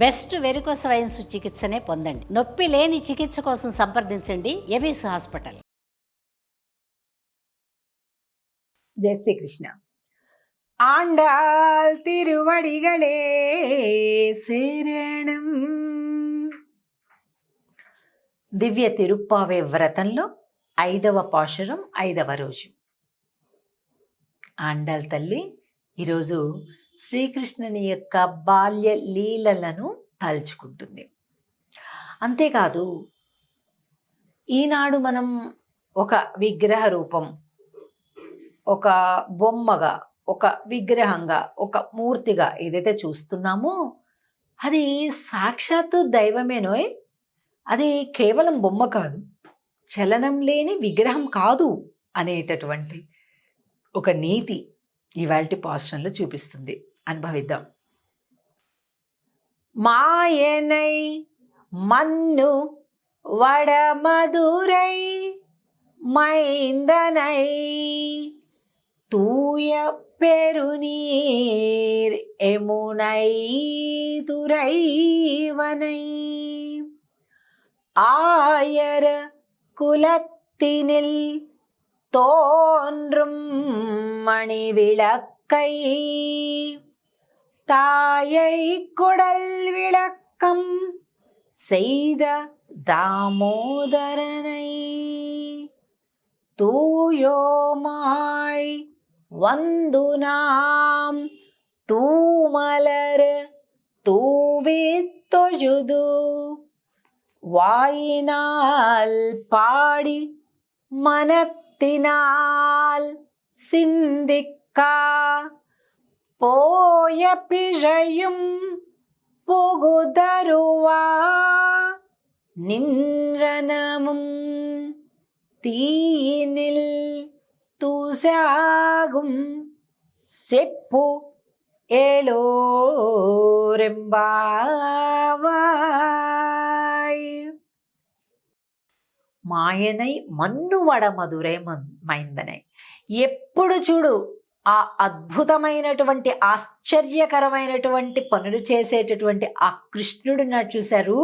Best varicose veins చికిత్సనే పొందండి. నొప్పి లేని చికిత్స కోసం సంప్రదించండి ఎవిస్ హాస్పిటల్. జై శ్రీకృష్ణ. ఆండాల్ తిరువడిగళే శరణం. దివ్య తిరుప్పావే వ్రతంలో 5వ పాశురం 5వ రోజు. ఆండాల్ తల్లి ఈరోజు శ్రీకృష్ణుని యొక్క బాల్య లీలలను తలుచుకుంటుంది. అంతేకాదు, ఈనాడు మనం ఒక విగ్రహ రూపం, ఒక బొమ్మగా, ఒక విగ్రహంగా, ఒక మూర్తిగా ఏదైతే చూస్తున్నామో అది సాక్షాత్తు దైవమేనోయ్. అది కేవలం బొమ్మ కాదు, చలనం లేని విగ్రహం కాదు అనేటటువంటి ఒక నీతి ఇవాల్టి పాశ్రంలో చూపిస్తుంది. అనుభవిద్దాం. మాయనై మన్ను వడమధురై మైందనై తూయ பெருநீர் எமுனை துறைவனை ஆயர குலத்தினில் தோன்றும் மணி விளக்கை தாயை குடல் விளக்கம் செய்த தாமோதரனை தூயோமாய் வந்து நாம் தூமலர் தூவித்தொழுது வாயினால் பாடி மனத்தினால் சிந்திக்கா போய பிழையும் புகுதருவா நின்றனமும் தீயினில் தூசாகும் செப்பு ఏలోరెంబావాయ్. మాయనై మన్నువడ మధురై మైందనై. ఎప్పుడు చూడు ఆ అద్భుతమైనటువంటి ఆశ్చర్యకరమైనటువంటి పనులు చేసేటటువంటి ఆ కృష్ణుడు నాడు చూశారు.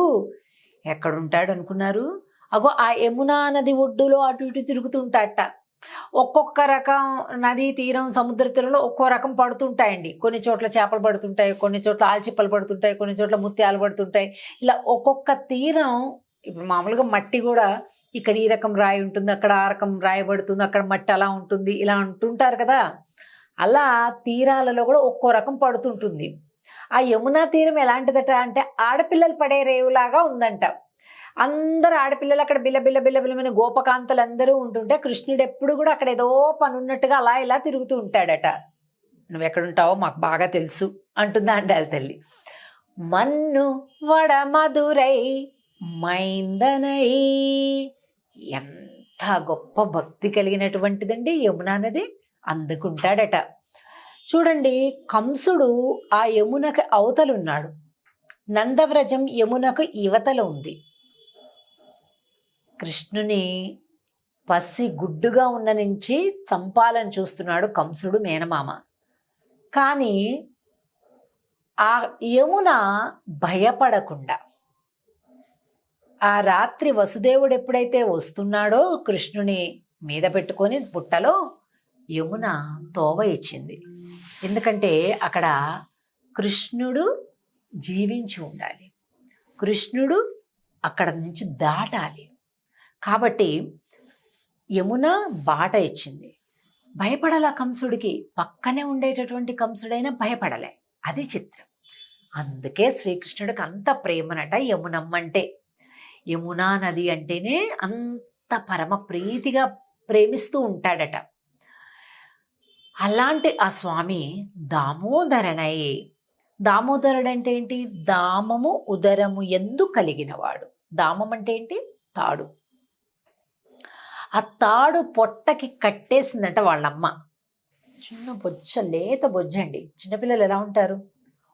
ఎక్కడుంటాడు అనుకున్నారు? అగో ఆ యమునా నది ఒడ్డులో అటు ఇటు తిరుగుతుంటాట. ఒక్కొక్క రకం నదీ తీరం, సముద్ర తీరంలో ఒక్కో రకం పడుతుంటాయండి. కొన్ని చోట్ల చేపలు పడుతుంటాయి, కొన్ని చోట్ల ఆల్చిప్పలు పడుతుంటాయి, కొన్ని చోట్ల ముత్యాలు పడుతుంటాయి. ఇలా ఒక్కొక్క తీరం, ఇప్పుడు మామూలుగా మట్టి కూడా ఇక్కడ ఈ రకం రాయి ఉంటుంది, అక్కడ ఆ రకం రాయి పడుతుంది, అక్కడ మట్టి అలా ఉంటుంది, ఇలా అంటుంటారు కదా. అలా తీరాలలో కూడా ఒక్కో రకం పడుతుంటుంది. ఆ యమునా తీరం ఎలాంటిదట అంటే ఆడపిల్లలు పడే రేవులాగా ఉందంట. అందరు ఆడపిల్లలు అక్కడ బిల్ల బిల్ల బిల్ల బిల్లమైన గోపకాంతలు అందరూ ఉంటుంటే కృష్ణుడు ఎప్పుడు కూడా అక్కడ ఏదో పని ఉన్నట్టుగా అలా ఇలా తిరుగుతూ ఉంటాడట. నువ్వు ఎక్కడుంటావో మాకు బాగా తెలుసు అంటుందా ఆండాల్ తల్లి. మన్ను వడ మధురై మైందనై. ఎంత గొప్ప భక్తి కలిగినటువంటిదండి యమునా నది. అందుకుంటాడట. చూడండి, కంసుడు ఆ యమునకు అవతలున్నాడు, నందవ్రజం యమునకు యువతల ఉంది. కృష్ణుని పసి గుడ్డుగా ఉన్న నుంచి చంపాలని చూస్తున్నాడు కంసుడు, మేనమామ. కానీ ఆ యమున భయపడకుండా ఆ రాత్రి వసుదేవుడు ఎప్పుడైతే వస్తున్నాడో కృష్ణుని మీద పెట్టుకొని పుట్టలో యమున తోవ ఇచ్చింది. ఎందుకంటే అక్కడ కృష్ణుడు జీవించి ఉండాలి, కృష్ణుడు అక్కడ నుంచి దాటాలి. కాబట్టి యమున బాట ఇచ్చింది. భయపడాల కంసుడికి. పక్కనే ఉండేటటువంటి కంసుడైనా భయపడలే. అది చిత్రం. అందుకే శ్రీకృష్ణుడికి అంత ప్రేమనట యమునమ్మంటే. యమునా నది అంటేనే అంత పరమ ప్రీతిగా ప్రేమిస్తూ ఉంటాడట. అలాంటి ఆ స్వామి దామోదరణై. దామోదరుడు అంటే ఏంటి? దామము ఉదరము ఎందు కలిగినవాడు. దామం అంటే ఏంటి? తాడు. ఆ తాడు పొట్టకి కట్టేసిందంట వాళ్ళమ్మ. చిన్న బొజ్జ, లేత బొజ్జండి. చిన్నపిల్లలు ఎలా ఉంటారు?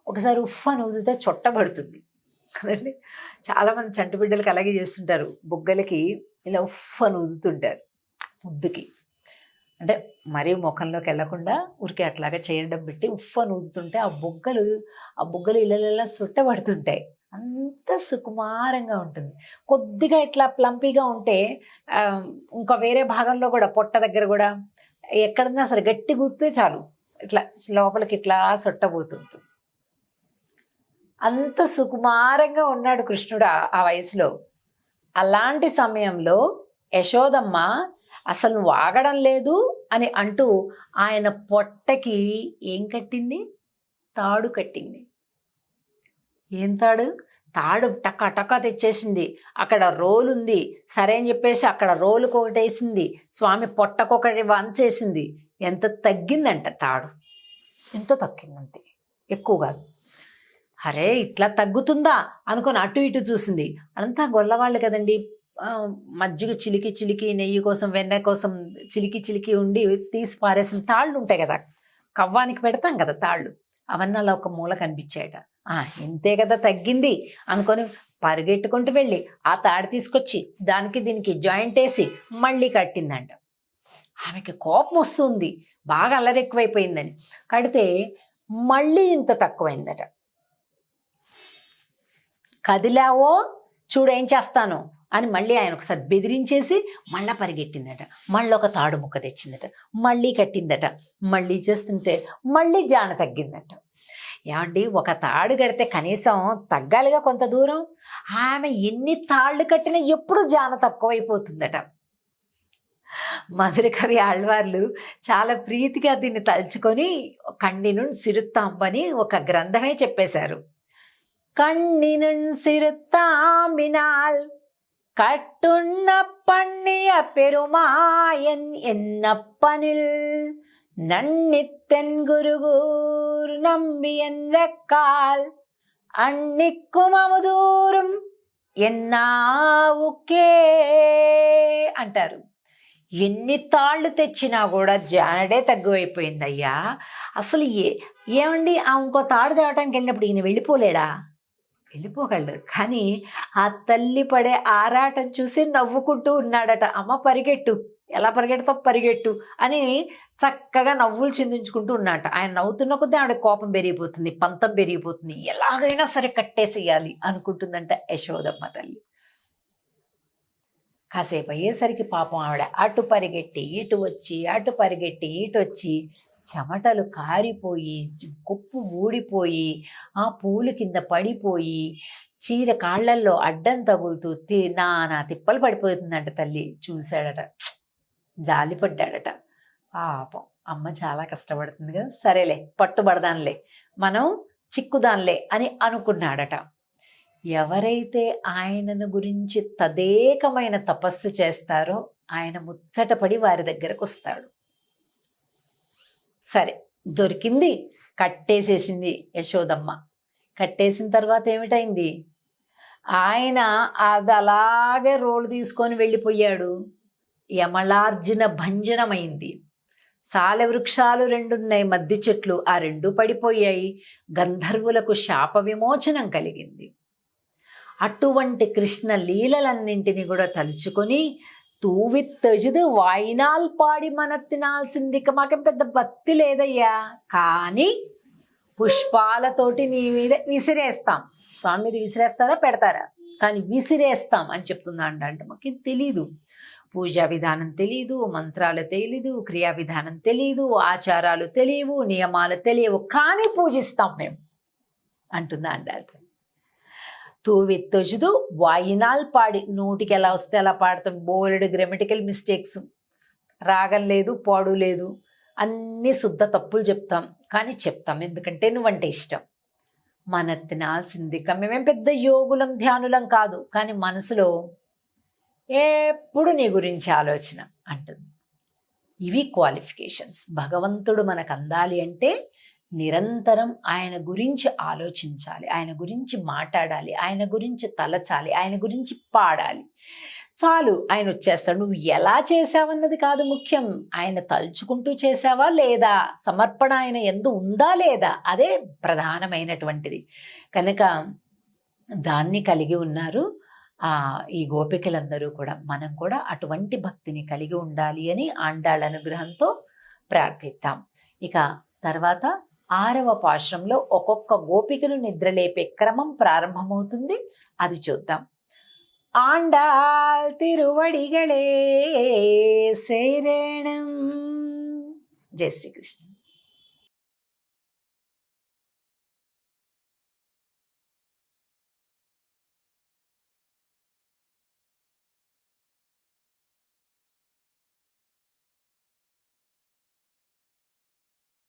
ఒకసారి ఉఫ్ అని ఊదితే చొట్టబడుతుంది కదండి. చాలామంది చంటి బిడ్డలకి అలాగే చేస్తుంటారు. బుగ్గలకి ఇలా ఉఫ్ అని ఊదుతుంటారు ముద్దుకి. అంటే మరీ ముఖంలోకి వెళ్లకుండా ఊరికే అట్లాగా చేయడం పెట్టి ఉఫ్ఫని ఊదుతుంటే ఆ బుగ్గలు ఇళ్ళ సుట్టబడుతుంటాయి. అంత సుకుమారంగా ఉంటుంది. కొద్దిగా ఇట్లా ప్లంపీగా ఉంటే ఇంకా వేరే భాగంలో కూడా పొట్ట దగ్గర కూడా ఎక్కడన్నా సరే గట్టి గుర్తే చాలు ఇట్లా లోపలికి ఇట్లా సొట్టబోతుంటుంది. అంత సుకుమారంగా ఉన్నాడు కృష్ణుడు ఆ వయసులో. అలాంటి సమయంలో యశోదమ్మ అసలు నువ్వు ఆగడం లేదు అని అంటూ ఆయన పొట్టకి ఏం కట్టింది? తాడు కట్టింది. ఏం తాడు? తాడు టక్క టక్క తెచ్చేసింది. అక్కడ రోలు ఉంది సరే అని చెప్పేసి అక్కడ రోలుకు ఒకటి వేసింది, స్వామి పొట్టకొకటి వంచేసింది. ఎంత తగ్గిందంట తాడు, ఎంతో తగ్గిందంతే, ఎక్కువ కాదు. అరే ఇట్లా తగ్గుతుందా అనుకొని అటు ఇటు చూసింది. అంతా గొల్లవాళ్ళు కదండి, మజ్జిగ చిలికి చిలికి నెయ్యి కోసం వెన్న కోసం చిలికి చిలికి ఉండి తీసి పారేసిన తాళ్ళు ఉంటాయి కదా, కవ్వానికి పెడతాం కదా తాళ్ళు, అవన్నీ అలా ఒక మూల కనిపించాయట. ఇంతే కదా తగ్గింది అనుకొని పరిగెట్టుకుంటూ వెళ్ళి ఆ తాడు తీసుకొచ్చి దానికి దీనికి జాయింట్ వేసి మళ్ళీ కట్టిందంట. ఆమెకి కోపం వస్తుంది, బాగా అల్లరెక్కువైపోయిందని. కడితే మళ్ళీ ఇంత తక్కువైందట. కదిలావో చూడు ఏం చేస్తాను అని మళ్ళీ ఆయన ఒకసారి బెదిరించేసి మళ్ళీ పరిగెట్టిందట. మళ్ళీ ఒక తాడు ముక్క తెచ్చిందట, మళ్ళీ కట్టిందట. మళ్ళీ చేస్తుంటే మళ్ళీ జాన తగ్గిందట. ఏమండి, ఒక తాడు కడితే కనీసం తగ్గాలిగా కొంత దూరం. ఆమె ఎన్ని తాళ్ళు కట్టినా ఎప్పుడు జాన తక్కువైపోతుందట. మధుర కవి ఆళ్వార్లు చాలా ప్రీతిగా దీన్ని తలుచుకొని కన్నినున్ సిరుత్తాంబని ఒక గ్రంథమే చెప్పేశారు. கண்ணினுன் சிறுத்தாம்பினால் கட்டுண்ண பண்ணிய பெருமாயன் என்னப்பனில் நன்னித்தென் குருகூர் நம்பி என்றக்கால் அன்னிக்கும் అముదూరం ఎన్నావుకే అంటారు. ఎన్ని తాళ్ళు తెచ్చినా కూడా జానడే తగ్గువైపోయిందయ్యా. అసలు ఏమండి ఇంకో తాడు తేవటానికి వెళ్ళినప్పుడు ఈయన వెళ్ళిపోలేడా? వెళ్ళిపోగలడు, కానీ ఆ తల్లి పడే ఆరాటం చూసి నవ్వుకుంటూ ఉన్నాడట. అమ్మ పరిగెట్టు, ఎలా పరిగెడతావు పరిగెట్టు అని చక్కగా నవ్వులు చిందించుకుంటూ ఉన్నాట. ఆయన నవ్వుతున్న కొద్దీ ఆవిడ కోపం పెరిగిపోతుంది, పంతం పెరిగిపోతుంది. ఎలాగైనా సరే కట్టేసేయాలి అనుకుంటుందంట యశోదమ్మ తల్లి. కాసేపు అయ్యేసరికి పాపం ఆవిడ అటు పరిగెట్టి ఇటు వచ్చి, అటు పరిగెట్టి ఇటు వచ్చి, చెమటలు కారిపోయి కుప్పు ఊడిపోయి ఆ పూలు కింద పడిపోయి చీర కాళ్ళల్లో అడ్డం తగులుతూ నానా తిప్పలు పడిపోతుందంట. తల్లి చూశాడట, జాలిపడ్డాడట. పాపం అమ్మ చాలా కష్టపడుతుంది కదా, సరేలే పట్టుబడదాంలే, మనం చిక్కుదాంలే అని అనుకున్నాడట. ఎవరైతే ఆయనను గురించి తదేకమైన తపస్సు చేస్తారో ఆయన ముచ్చటపడి వారి దగ్గరకు వస్తాడు. సరే దొరికింది, కట్టేసేసింది యశోదమ్మ. కట్టేసిన తర్వాత ఏమిటైంది? ఆయన అది అలాగే రోలు తీసుకొని వెళ్ళిపోయాడు. యమలార్జున భంజనమైంది. సాలె వృక్షాలు 2 ఉన్నాయి, మద్ది చెట్లు, ఆ 2 పడిపోయాయి. గంధర్వులకు శాప విమోచనం కలిగింది. అటువంటి కృష్ణ లీలలన్నింటినీ కూడా తలుచుకొని తూవిత్తొజుదు వాయినాల్ పాడి మనత్తినాల్సిందిక. మాకేం పెద్ద భక్తి లేదయ్యా, కానీ పుష్పాలతోటి నీ మీద విసిరేస్తాం. స్వామి మీద విసిరేస్తారా పెడతారా, కానీ విసిరేస్తాం అని చెప్తుందా అంటే మాకు తెలీదు. పూజా విధానం తెలీదు, మంత్రాలు తెలీదు, క్రియా విధానం తెలీదు, ఆచారాలు తెలియవు, నియమాలు తెలియవు, కానీ పూజిస్తాం మేము అంటుందా అంటారు. తూవెత్తొజుదు వాయినాల్ పాడి, నోటికి ఎలా వస్తే అలా పాడతాం. బోలెడు గ్రామటికల్ మిస్టేక్స్, రాగం లేదు, పాడు లేదు, అన్నీ శుద్ధ తప్పులు చెప్తాం, కానీ చెప్తాం ఎందుకంటే నువ్వంటే ఇష్టం. మనత్తినాల్సిందిక. మేమేం పెద్ద యోగులం ధ్యానులం కాదు, కానీ మనసులో ఎప్పుడు నీ గురించి ఆలోచన అంటుంది. ఇవి క్వాలిఫికేషన్స్. భగవంతుడు మనకు అందాలి అంటే నిరంతరం ఆయన గురించి ఆలోచించాలి, ఆయన గురించి మాట్లాడాలి, ఆయన గురించి తలచాలి, ఆయన గురించి పాడాలి. చాలు, ఆయన వచ్చేస్తాడు. నువ్వు ఎలా చేసావన్నది కాదు ముఖ్యం, ఆయన తలుచుకుంటూ చేసావా లేదా, సమర్పణ ఆయన యందు ఉందా లేదా, అదే ప్రధానమైనటువంటిది. కనుక దాన్ని కలిగి ఉన్నారు. ఈ గోపికలందరూ కూడా మనం కూడా అటువంటి భక్తిని కలిగి ఉండాలి అని ఆండాళ్ళ అనుగ్రహంతో ప్రార్థిద్దాం. ఇక తర్వాత 6వ పాశురంలో ఒక్కొక్క గోపికను నిద్రలేపే క్రమం ప్రారంభమవుతుంది, అది చూద్దాం. ఆండాళ్ తిరువడిగళే శరణం. జై శ్రీకృష్ణ.